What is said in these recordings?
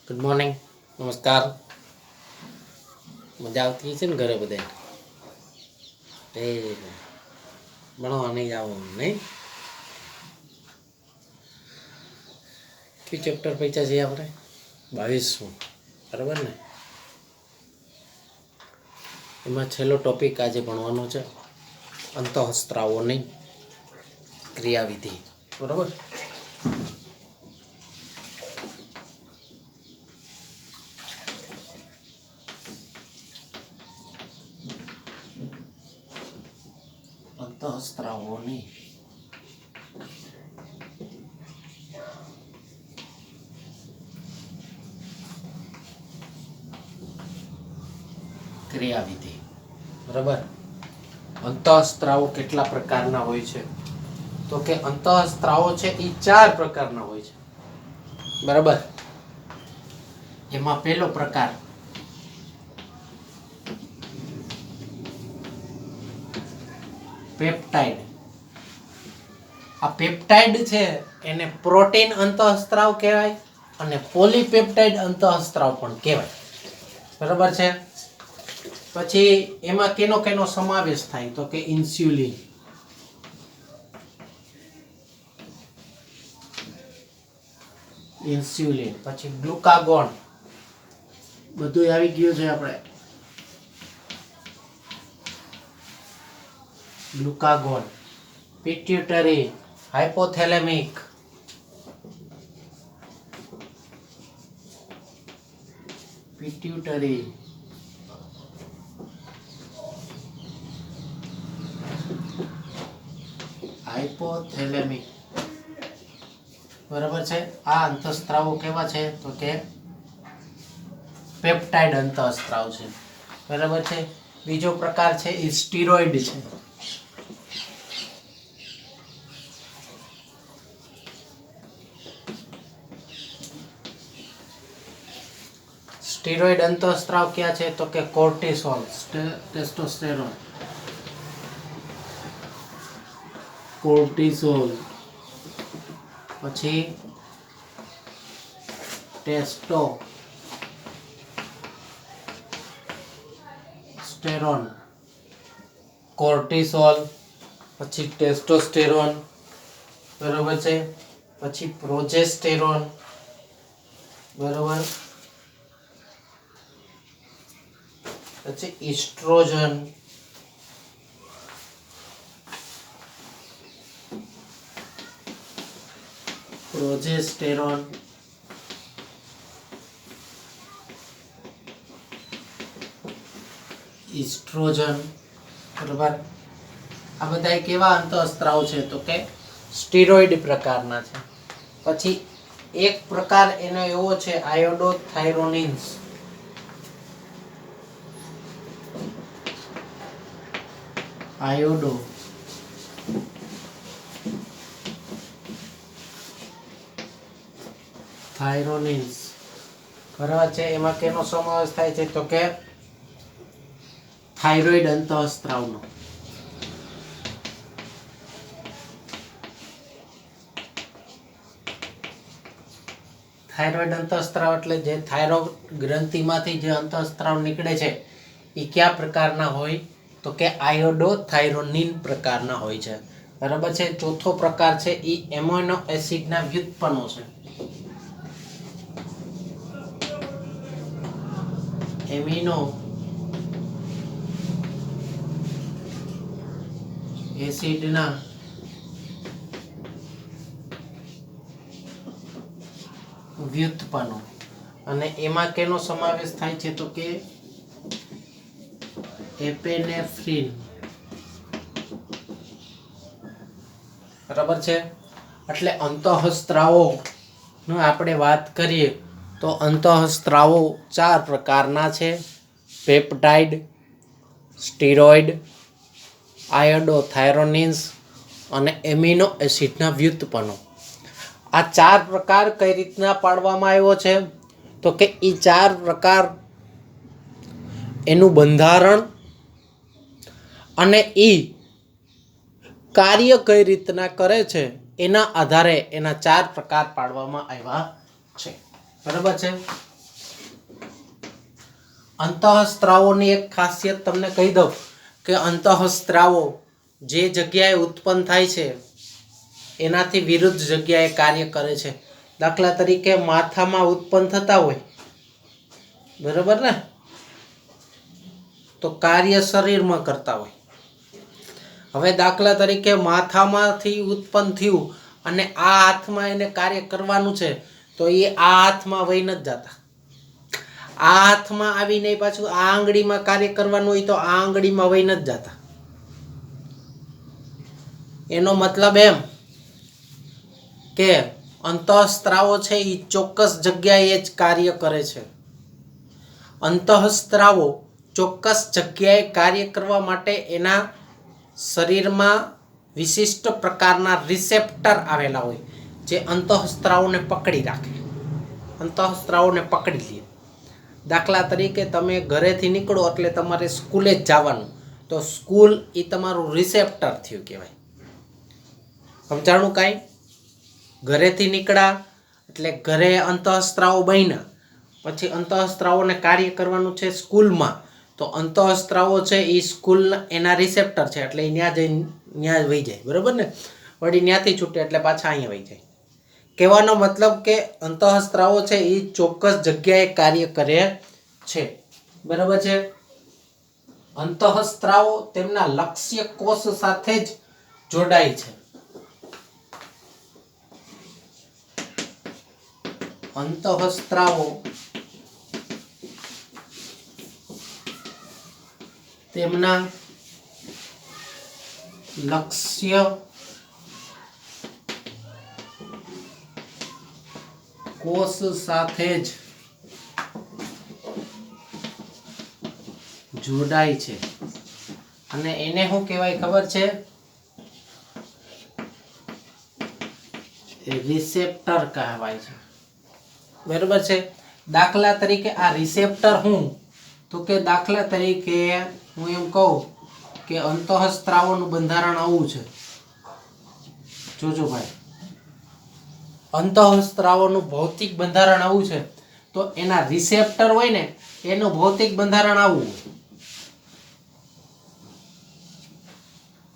Good morning, નમસ્કાર. મજા આવતી છે ને ઘરે બધા? એ ભણવા નહીં જવાનું નહીં? કયું ચેપ્ટર પૈસા છે આપણે? 22મું, બરાબર ને? એમાં છેલ્લો ટોપિક આજે ભણવાનો છે અંતઃસ્ત્રાવોની ક્રિયાવિધિ, બરાબર? અંતઃસ્ત્રાવોની ક્રિયાવિધિ, બરાબર. અંતઃસ્ત્રાવો કેટલા પ્રકારના હોય છે? તો કે અંતઃસ્ત્રાવો છે એ 4 પ્રકારના હોય છે, બરાબર. એમાં પહેલો પ્રકાર પેપ્ટાઇડ. આ પેપ્ટાઇડ છે એને પ્રોટીન અંતઃસ્ત્રાવ કહેવાય અને પોલીપેપ્ટાઇડ અંતઃસ્ત્રાવ પણ કહેવાય, બરાબર છે. પછી એમાં કેનો સમાવેશ થાય? તો કે ઇન્સ્યુલિન, પછી ગ્લુકાગોન, બધું આવી ગયું છે આપણે. ગ્લુકાગોન, પિટ્યુટરી, હાઇપોથેલેમિક, હાઇપોથેલેમિક, બરાબર છે. આ અંતઃસ્ત્રાવો કેવા છે? તો કે પેપ્ટાઇડ અંતઃસ્ત્રાવ છે, બરાબર છે. બીજો પ્રકાર છે એ સ્ટીરોઇડ છે. સ્ટીરોઇડ અંતઃસ્ત્રાવ ક્યાં છે? તો કે કોર્ટિસોલ, ટેસ્ટોસ્ટેરોન, કોર્ટિસોલ, પછી ટેસ્ટોસ્ટેરોન, કોર્ટિસોલ, પછી ટેસ્ટોસ્ટેરોન, બરાબર છે. પછી પ્રોજેસ્ટેરોન, બરાબર. પછી ઇસ્ટ્રોજન, પ્રોજેસ્ટેરોન, ઇસ્ટ્રોજન, બરાબર. આ બધા કેવા અંતઃસ્ત્રાવ છે? તો કે સ્ટીરોઇડ પ્રકારના છે. પછી એક પ્રકાર એનો એવો છે આયોડોથાયરોનિન્સ, થાયરોનિન્સ, બરાબર છે. એમાં કેનો સમાવેશ થાય છે? તો કે થાઇરોઇડ અંતઃસ્ત્રાવનો. થાઇરોઇડ અંતઃસ્ત્રાવ એટલે જે થાઇરોઇડ ગ્રંથિમાંથી જે અંતઃસ્ત્રાવ નીકળે છે એ કયા પ્રકારના હોય? તો કે આયોડોથાયરોનિન પ્રકારના હોય છે, બરાબર છે. ચોથો પ્રકાર છે એ એમિનો એસિડના વ્યુત્પન્નો છે. એમિનો એસિડના વ્યુત્પન્નો, અને એમાં કેનો સમાવેશ થાય છે? તો કે એપેનેફ્રિન, બરાબર છે. એટલે અંતઃસ્ત્રાવોની આપણે વાત કરીએ તો અંતઃસ્ત્રાવો 4 પ્રકારના છે: પેપ્ટાઇડ, સ્ટીરોઇડ, આયોડોથાયરોનિન્સ અને એમિનો એસિડના વ્યુત્પન્નો. આ 4 પ્રકાર કઈ રીતના પાડવામાં આવ્યો છે? તો કે એ 4 પ્રકાર એનું બંધારણ અને એ કાર્ય કઈ રીતના કરે છે એના આધારે એના 4 પ્રકાર પાડવામાં આવ્યા છે, બરાબર છે. અંતઃસ્ત્રાવોની એક ખાસિયત તમને કહી દઉં કે અંતઃસ્ત્રાવો જે જગ્યાએ ઉત્પન્ન થાય છે એનાથી વિરુદ્ધ જગ્યાએ કાર્ય કરે છે. દાખલા તરીકે માથામાં ઉત્પન્ન થતા હોય, બરાબર ને, તો કાર્ય શરીરમાં કરતા હોય. હવે દાખલા તરીકે માથામાંથી ઉત્પન્ન થયું અને આ હાથમાં એને કાર્ય કરવાનું છે, તો એ આ હાથમાં વહી નથી જતા. આ હાથમાં આવીને પાછું આ આંગળીમાં કાર્ય કરવાનું હોય તો આ આંગળીમાં વહી નથી જતા. એનો મતલબ એમ કે અંતઃસ્ત્રાવો છે એ ચોક્કસ જગ્યાએ જ કાર્ય કરે છે. અંતઃસ્ત્રાવો ચોક્કસ જગ્યાએ કાર્ય કરવા માટે એના શરીરમાં વિશિષ્ટ પ્રકારના રિસેપ્ટર આવેલા હોય જે અંતઃસ્ત્રાવોને પકડી રાખે, અંતઃસ્ત્રાવોને પકડી લે. દાખલા તરીકે તમે ઘરેથી નીકળો એટલે તમારે સ્કૂલે જ જવાનું, તો સ્કૂલ એ તમારું રિસેપ્ટર થયું કહેવાય. સમજાણું કાંઈ? ઘરેથી નીકળ્યા એટલે ઘરે અંતઃસ્ત્રાવો બન્યા, પછી અંતઃસ્ત્રાવોને કાર્ય કરવાનું છે સ્કૂલમાં, તો અંતઃસ્ત્રાવો છે એ સ્કૂલના એના રિસેપ્ટર છે એટલે એ ત્યાં જઈને ત્યાં વહી જાય, બરાબર ને. વળી ત્યાંથી છૂટે એટલે પાછા અહીંયા વહી જાય. કહેવાનો મતલબ કે અંતઃસ્ત્રાવો છે એ ચોક્કસ જગ્યાએ કાર્ય કરે છે, બરાબર છે. અંતઃસ્ત્રાવો તેમના લક્ષ્ય કોષ સાથે જ જોડાય છે. અંતઃસ્ત્રાવો તેમના લક્ષ્ય કોષ સાથે જ જોડાય છે અને એને શું કહેવાય ખબર છે? રિસેપ્ટર કહેવાય છે, બરાબર છે. દાખલા તરીકે આ રિસેપ્ટર હું તો કે દાખલા તરીકે હું એમ કહું કે અંતઃસ્ત્રાવોનું બંધારણ આવું છે, જોજો ભાઈ, અંતઃસ્ત્રાવોનું ભૌતિક બંધારણ આવું છે, તો એના રિસેપ્ટર હોય ને એનું ભૌતિક બંધારણ આવું હોય,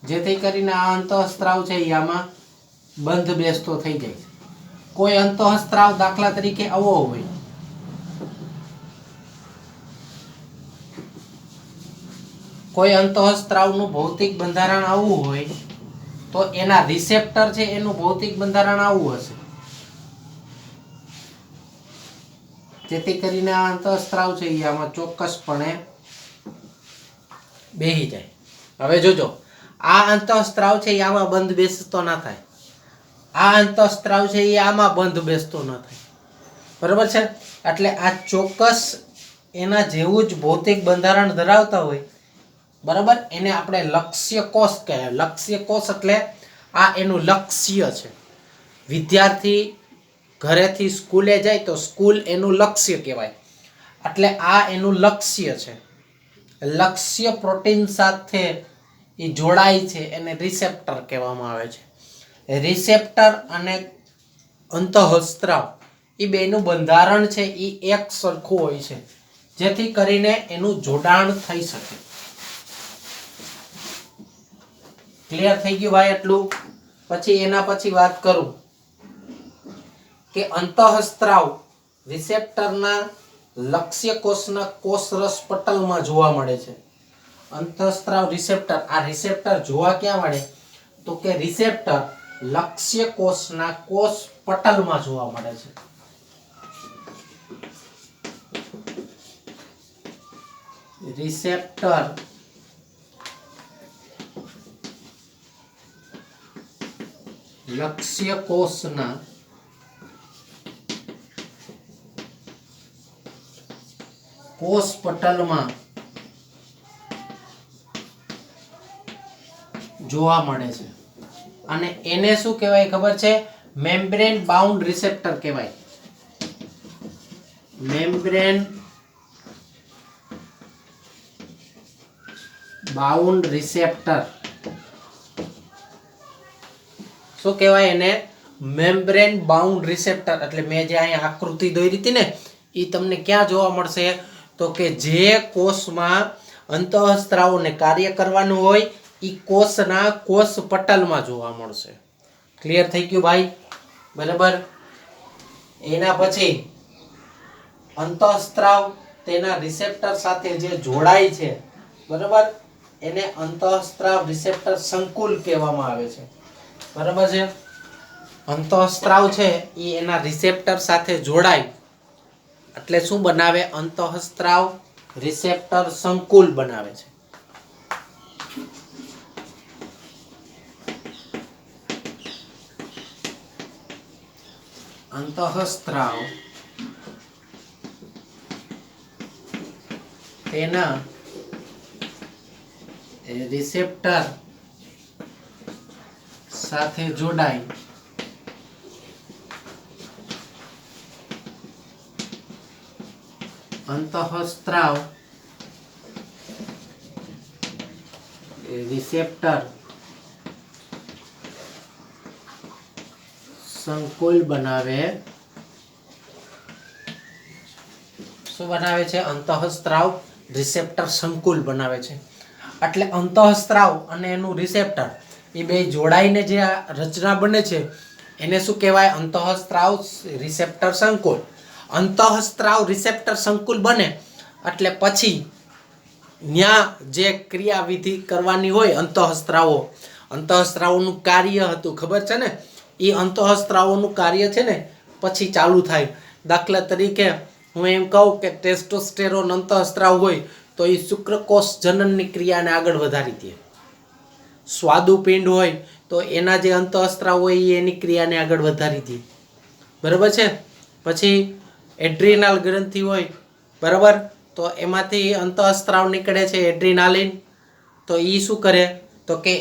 જેથી કરીને આ અંતઃસ્ત્રાવ છે એ આમાં બંધ બેસતો થઈ જાય. કોઈ અંતઃસ્ત્રાવ દાખલા તરીકે આવો હોય, કોઈ અંતઃસ્ત્રાવનું ભૌતિક બંધારણ આવું હોય તો એના રિસેપ્ટર છે એનું ભૌતિક બંધારણ આવું હશે, જેથી કરીને આ અંતઃસ્ત્રાવ છે એ આમાં ચોક્કસપણે બેહી જાય. હવે જોજો, આ અંતઃસ્ત્રાવ છે એ આમાં બંધ બેસતો ના થાય, આ અંતઃસ્ત્રાવ છે એ આમાં બંધ બેસતો ન થાય, બરાબર છે. એટલે આ ચોક્કસ એના જેવું જ ભૌતિક બંધારણ ધરાવતા હોય, બરાબર, એને આપણે લક્ષ્ય કોષ કહેવાય. લક્ષ્ય કોષ એટલે આ એનું લક્ષ્ય છે. વિદ્યાર્થી ઘરેથી સ્કૂલે જાય તો સ્કૂલ એનું લક્ષ્ય કહેવાય, એટલે આ એનું લક્ષ્ય છે. લક્ષ્ય પ્રોટીન સાથે એ જોડાય છે એને રિસેપ્ટર કહેવામાં આવે છે. રિસેપ્ટર અને અંતઃસ્ત્રાવ એ બેનું બંધારણ છે એ એક સરખું હોય છે, જેથી કરીને એનું જોડાણ થઈ શકે. ક્લિયર થઈ ગયું ભાઈ આટલું? પછી એના પછી વાત કરું કે અંતઃસ્ત્રાવ રિસેપ્ટરના લક્ષ્ય કોષના કોષરસ પટલમાં જોવા મળે છે. અંતઃસ્ત્રાવ રિસેપ્ટર, આ રિસેપ્ટર જોવા ક્યાં મળે તો કે રિસેપ્ટર લક્ષ્ય કોષના કોષ પટલમાં જોવા મળે છે. રિસેપ્ટર લક્ષ્ય કોષના કોષ પટલમાં જોવા મળે છે. અને એને શું કહેવાય ખબર છે? મેમ્બ્રેન બાઉન્ડ રિસેપ્ટર કહેવાય. મેમ્બ્રેન બાઉન્ડ રિસેપ્ટર શું કહેવાય એને? Membrane bound receptor. એટલે મેં જે અહીંયા આકૃતિ દોરી હતી ને એ તમને ક્યાં જોવા મળશે તો કે જે કોષમાં અંતઃસ્ત્રાવોને કાર્ય કરવાનું હોય એ કોષના કોષ પટલમાં જોવા મળશે. ક્લિયર થઈ ગયું ભાઈ? બરાબર. એના પછી અંતઃસ્ત્રાવ તેના રિસેપ્ટર સાથે જે જોડાય છે, બરાબર, એને અંતઃસ્ત્રાવ રિસેપ્ટર સંકુલ કહેવામાં આવે છે. બરાબર છે. અંતઃસ્ત્રાવ છે એ એના રિસેપ્ટર સાથે જોડાય એટલે શું બનાવે? અંતઃસ્ત્રાવ રિસેપ્ટર સંકુલ બનાવે છે. અંતઃસ્ત્રાવ તેના રિસેપ્ટર સાથે જોડાય અંતઃસ્ત્રાવ રિસેપ્ટર સંકુલ બનાવે. શું બનાવે છે? અંતઃસ્ત્રાવ રિસેપ્ટર સંકુલ બનાવે છે. એટલે અંતઃસ્ત્રાવ અને એનું રિસેપ્ટર એ બે જોડાઈને જે રચના બને છે એને શું કહેવાય? અંતઃસ્ત્રાવ રિસેપ્ટર સંકુલ. અંતઃસ્ત્રાવ રિસેપ્ટર સંકુલ બને એટલે પછી ન્યા જે ક્રિયાવિધિ કરવાની હોય અંતઃસ્ત્રાવોનું કાર્ય હતું, ખબર છે ને? એ અંતઃસ્ત્રાવોનું કાર્ય છે ને પછી ચાલુ થાય. દાખલા તરીકે હું એમ કહું કે ટેસ્ટોસ્ટેરોન અંતઃસ્ત્રાવ હોય તો એ શુક્રકોષ જનનની ક્રિયાને આગળ વધારી દે. સ્વાદુપિંડ હોય તો એના જે અંતઃસ્ત્રાવ હોય એ એની ક્રિયાને આગળ વધારી દે. બરાબર છે. પછી એડ્રિનાલ ગ્રંથિ હોય, બરાબર, તો એમાંથી અંતઃસ્ત્રાવ નીકળે છે એડ્રિનાલિન. તો એ શું કરે? તો કે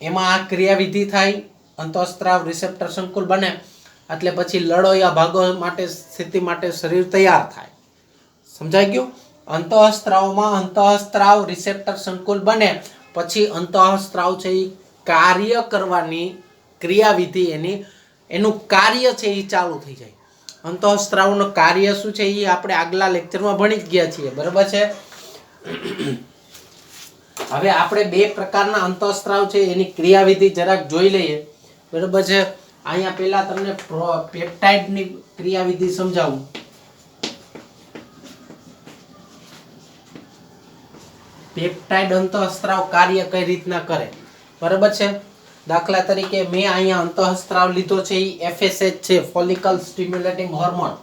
એમાં આ ક્રિયાવિધિ થાય, અંતઃસ્ત્રાવ રિસેપ્ટર સંકુલ બને એટલે પછી લડોયા ભાગો માટે સ્થિતિ માટે શરીર તૈયાર થાય. સમજાઈ ગયું? અંતઃસ્ત્રાવમાં અંતઃસ્ત્રાવ રિસેપ્ટર સંકુલ બને પછી અંતઃસ્ત્રાવ છે એ કાર્ય કરવાની ક્રિયાવિધિ એનું કાર્ય છે એ ચાલુ થઈ જાય. અંતઃસ્ત્રાવનું કાર્ય શું છે એ આપણે આગલા લેક્ચરમાં ભણી જ ગયા છીએ. બરાબર છે. હવે આપણે બે પ્રકારના અંતઃસ્ત્રાવ છે એની ક્રિયાવિધિ જરાક જોઈ લઈએ. બરાબર છે. અહીંયા પહેલા તમને પેપ્ટાઇડની ક્રિયાવિધિ સમજાવું. પેપ્ટાઇડ અંતઃસ્ત્રાવ કાર્ય કઈ રીતના કરે, બરાબર છે. દાખલા તરીકે મેં અહીંયા અંતઃસ્ત્રાવ લીધો છે એ FSH છે, ફોલિકલ સ્ટિમ્યુલેટિંગ હોર્મોન.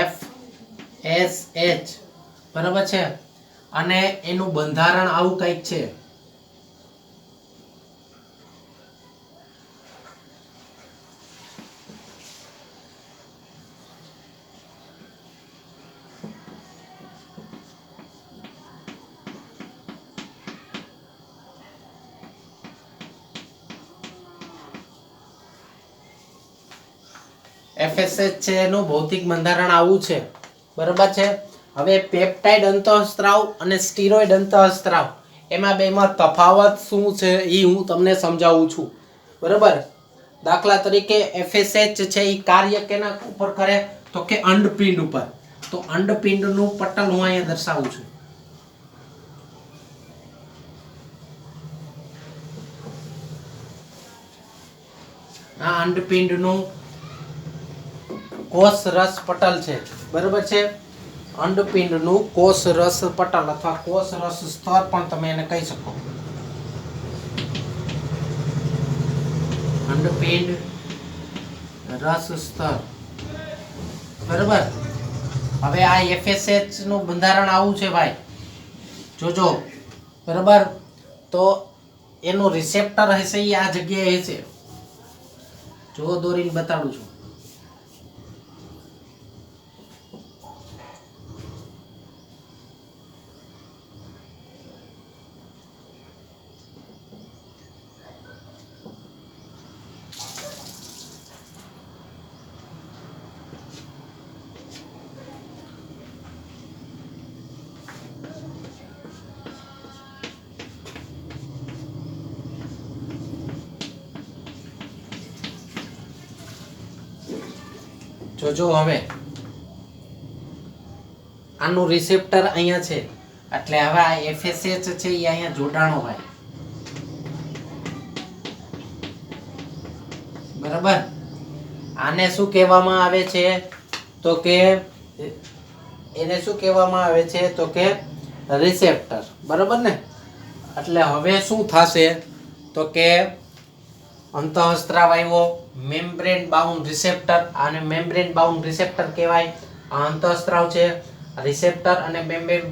FSH, બરાબર છે. અને એનું બંધારણ આવું કંઈક છે. FSH છે એનું ભૌતિક બંધારણ આવું છે. બરાબર છે. હવે પેપ્ટાઇડ અંતઃસ્ત્રાવ અને સ્ટીરોઇડ અંતઃસ્ત્રાવ એમાં બેમાં તફાવત શું છે એ હું તમને સમજાવું છું. બરાબર. દાખલા તરીકે FSH છે એ કાર્ય કેના ઉપર કરે? તો કે અંડપિંડ ઉપર. તો અંડપિંડનું પટલ હું અહીંયા દર્શાવું છું. આ અંડપિંડનું કોષ રસ પટલ છે. બરાબર છે. અંડપિંડનું કોષ રસ પટલ અથવા કોષ રસ સ્તર પણ તમે એને કહી શકો. અંડપિંડ રસ સ્તર. બરાબર. હવે આ FSH નું બંધારણ આવું છે ભાઈ, જોજો. બરાબર. તો એનું રિસેપ્ટર હશે એ આ જગ્યાએ હશે. જો દોરીને બતાડું છું. જોજો હવે આનું રિસેપ્ટર અહીંયા છે એટલે હવે આ FSH છે એ અહીંયા જોડાણો હોય બરાબર આને શું કહેવામાં આવે છે તો કે એને શું કહેવામાં આવે છે તો કે રિસેપ્ટર બરાબર ને એટલે હવે શું થશે તો કે અંતઃસ્ત્રાવ આવ્યો મેમ્બ્રેન બાઉન્ડ રિસેપ્ટર આને મેમ્બ્રેન બાઉન્ડ રિસેપ્ટર કહેવાય આ અંતઃસ્ત્રાવ છે રિસેપ્ટર અને મેમ્બ્રેન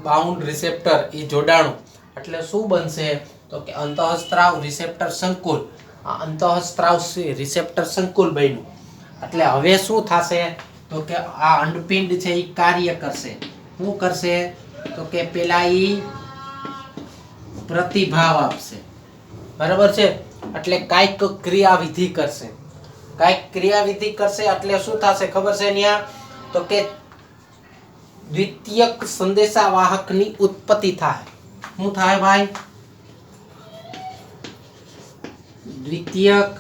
બાઉન્ડ રિસેપ્ટર એ જોડાણું એટલે શું બનશે તો કે અંતઃસ્ત્રાવ રિસેપ્ટર સંકુલ આ અંતઃસ્ત્રાવ રિસેપ્ટર સંકુલ બન્યું એટલે હવે શું થશે તો કે આ અંડપિંડ છે એ કાર્ય કરશે શું કરશે તો કે પેલા એ પ્રતિભાવ આપશે બરાબર છે એટલે કાંઈક ક્રિયાવિધિ કરશે એટલે શું થશે ખબર છે ન્યા તો કે દ્વિતીયક સંદેશાવાહકની ઉત્પત્તિ થાય શું થાય ભાઈ દ્વિતીયક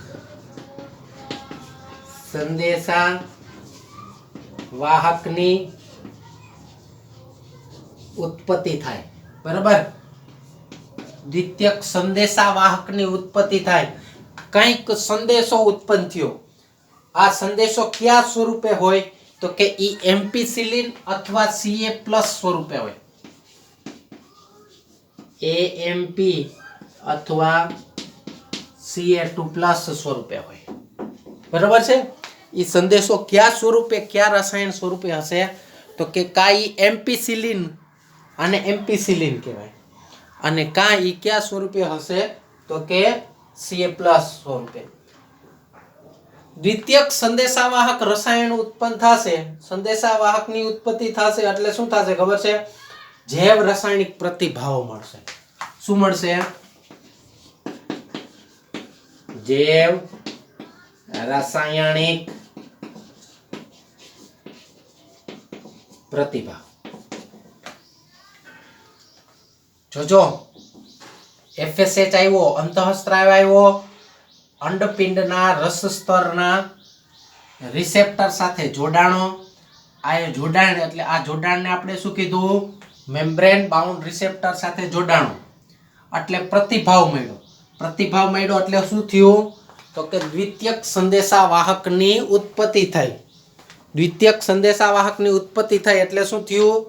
સંદેશાવાહકની ઉત્પત્તિ થાય બરાબર દ્વિતીયક સંદેશાવાહકની ઉત્પત્તિ થાય કંઈક સંદેશો ઉત્પન્ન થયો આ સંદેશો કયા સ્વરૂપે હોય તો કે ઈ એમ્પિસિલિન અથવા Ca+ સ્વરૂપે હોય AMP અથવા Ca2+ સ્વરૂપે હોય બરાબર છે ઈ સંદેશો કયા સ્વરૂપે કયા રસાયણ સ્વરૂપે હશે તો કે કાઈ એમ્પિસિલિન અને એમ્પિસિલિન કહેવાય અને કાઈ કયા સ્વરૂપે હશે તો કે Ca+ સ્વરૂપે દ્વિતીયક સંદેશાવાહક રસાયણ ઉત્પન્ન થશે સંદેશાવાહકની ઉત્પત્તિ થશે એટલે શું થશે ખબર છે જૈવ રાસાયણિક પ્રતિભાવો મળશે શું મળશે જૈવ રાસાયણિક પ્રતિભાવ જોજો FSH આવ્યો અંતઃસ્ત્રાવ આવ્યો અંડપિંડના રસ સ્તરના રિસેપ્ટર સાથે જોડાણો આ જોડાણ એટલે આ જોડાણને આપણે શું કીધું મેમ્બ્રેન બાઉન્ડ રિસેપ્ટર સાથે જોડાણો એટલે પ્રતિભાવ મળ્યો એટલે શું થયું તો કે દ્વિતીયક સંદેશાવાહકની ઉત્પત્તિ થઈ એટલે શું થયું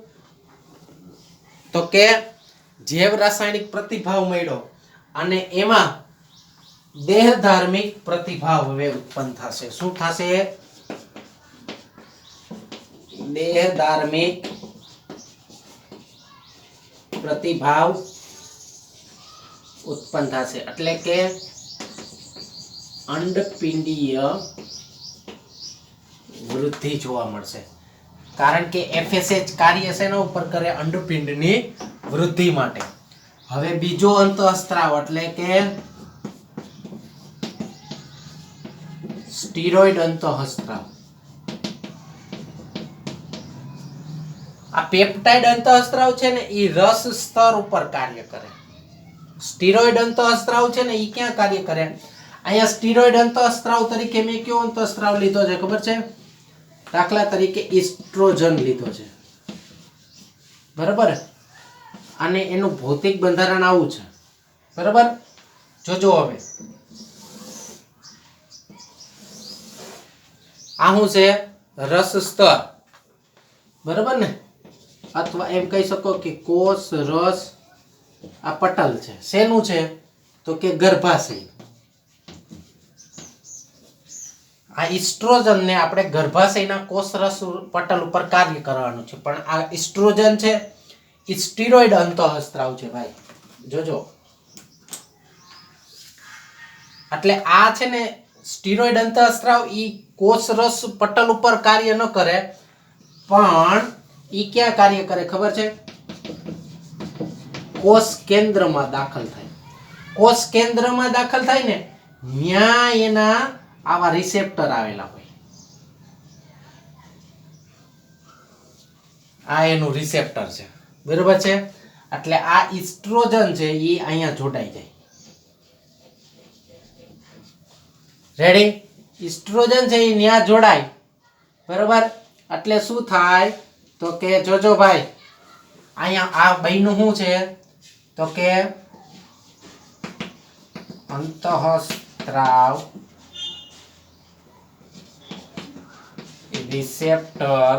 તો કે જૈવ રાસાયણિક પ્રતિભાવ મળ્યો અને એમાં દેહધાર્મિક પ્રતિભાવ હવે ઉત્પન્ન થશે શું થશે દેહધાર્મિક પ્રતિભાવ ઉત્પન્ન થશે એટલે કે અંડપિંડીય વૃદ્ધિ જોવા મળશે કારણ કે FSH કાર્ય શેના ઉપર કરે અંડપિંડની વૃદ્ધિ માટે હવે બીજો અંતઃસ્ત્રાવ એટલે કે સ્ટીરોઇડ અંતઃસ્ત્રાવ આ પેપ્ટાઇડ અંતઃસ્ત્રાવ છે ને એ રસ સ્તર ઉપર કાર્ય કરે સ્ટીરોઇડ અંતઃસ્ત્રાવ છે ને એ ક્યાં કાર્ય કરે અહીંયા સ્ટીરોઇડ અંતઃસ્ત્રાવ તરીકે મેં કયો અંતઃસ્ત્રાવ લીધો છે ખબર છે દાખલા તરીકે ઇસ્ટ્રોજન લીધો છે બરાબર અને એનું ભૌતિક બંધારણ આવું છે બરાબર જોજો હવે આ શું છે રસ સ્તર બરાબર ને અથવા એમ કહી શકો કે કોષ રસ આ પટલ છે શેનું છે તો કે ગર્ભાશય આ ઇસ્ટ્રોજન ને આપણે ગર્ભાશયના કોષ રસ પટલ ઉપર કાર્ય કરવાનું છે પણ આ ઇસ્ટ્રોજન છે એ સ્ટીરોઇડ અંતઃસ્ત્રાવ છે ભાઈ જોજો એટલે આ છે ને સ્ટીરોઇડ અંતઃસ્ત્રાવ ઈ કોષ રસ પટલ ઉપર કાર્ય ન કરે પણ ઈ ક્યાં કાર્ય કરે ખબર છે કોષ કેન્દ્રમાં દાખલ થાય ને ત્યાં એના આવા રિસેપ્ટર આવેલા હોય આ એનું રિસેપ્ટર છે બરાબર છે એટલે આ ઇસ્ટ્રોજન છે એ અહીંયા જોડાઈ જાય રેડી ઇસ્ટ્રોજન છે એ ત્યાં જોડાય બરાબર એટલે શું થાય તો કે જોજો ભાઈ અહીંયા આ બન્યું શું છે તો કે અંતઃસ્ત્રાવ રિસેપ્ટર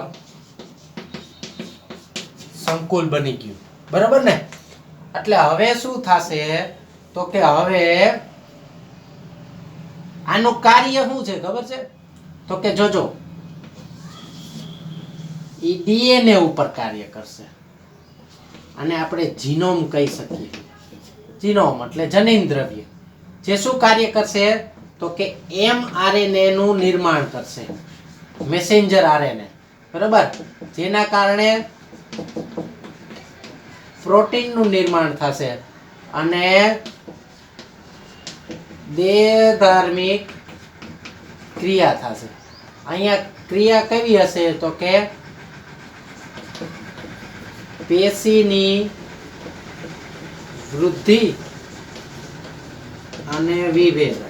સંકુલ બની ગયું બરાબર ને એટલે હવે શું થશે તો કે હવે આનું કાર્ય શું છે ખબર છે તો કે જોજો ઈ ડીએનએ ઉપર કાર્ય કરશે અને આપણે જીનોમ કહી શકીએ જીનોમ એટલે જનીન દ્રવ્ય જે શું કાર્ય કરશે તો કે mRNA નું નિર્માણ કરશે મેસેન્જર આરએનએ બરાબર જેના કારણે પ્રોટીનનું નિર્માણ થશે અને દેહધાર્મિક ક્રિયા થશે અહીંયા ક્રિયા કેવી હશે તો કે પેશીની વૃદ્ધિ અને વિભેદન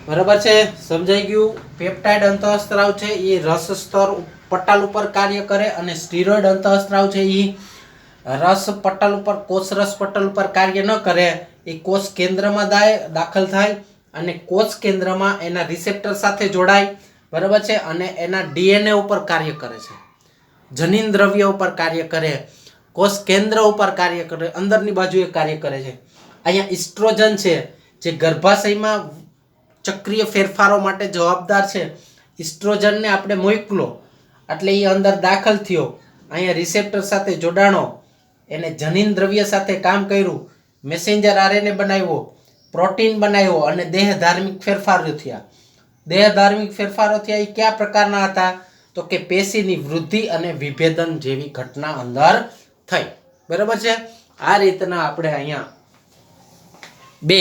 બરાબર છે સમજાઈ ગયું પેપ્ટાઇડ અંતઃસ્ત્રાવ છે એ રસ સ્તર પટલ ઉપર કાર્ય કરે અને સ્ટીરોઇડ અંતઃસ્ત્રાવ છે એ રસ પટલ ઉપર કોષ રસ પટલ ઉપર કાર્ય ન કરે એ કોષ કેન્દ્રમાં દાખલ થાય અને કોષ કેન્દ્રમાં એના રિસેપ્ટર સાથે જોડાય બરાબર છે અને એના ડીએનએ ઉપર કાર્ય કરે છે જનીન દ્રવ્ય ઉપર કાર્ય કરે કોષ કેન્દ્ર ઉપર કાર્ય કરે અંદરની બાજુએ કાર્ય કરે છે અહીંયા ઇસ્ટ્રોજન છે જે ગર્ભાશયમાં ચક્રીય ફેરફારો માટે જવાબદાર છે ઇસ્ટ્રોજનને આપણે મોકલો એટલે એ અંદર દાખલ થયો અહીંયા રિસેપ્ટર સાથે જોડાણો એને જનીન દ્રવ્ય સાથે કામ કર્યું મેસેન્જર આરએનએ બનાવ્યો પ્રોટીન બનાવ્યો અને દેહ ધાર્મિક ફેરફારો થયા એ કયા પ્રકારના હતા તો કે પેશીની વૃદ્ધિ અને વિભેદન જેવી ઘટના અંદર થઈ બરાબર છે આ રીતના આપણે અહીંયા બે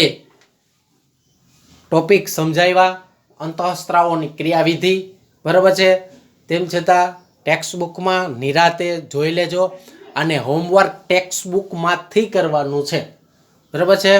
ટોપિક સમજાવ્યા અંતઃસ્ત્રાવોની ક્રિયાવિધિ બરાબર છે તેમ છતાં ટેક્સ્ટ બુકમાં નિરાતે જોઈ લેજો અને હોમવર્ક ટેક્સ્ટ બુકમાંથી કરવાનું છે બરાબર છે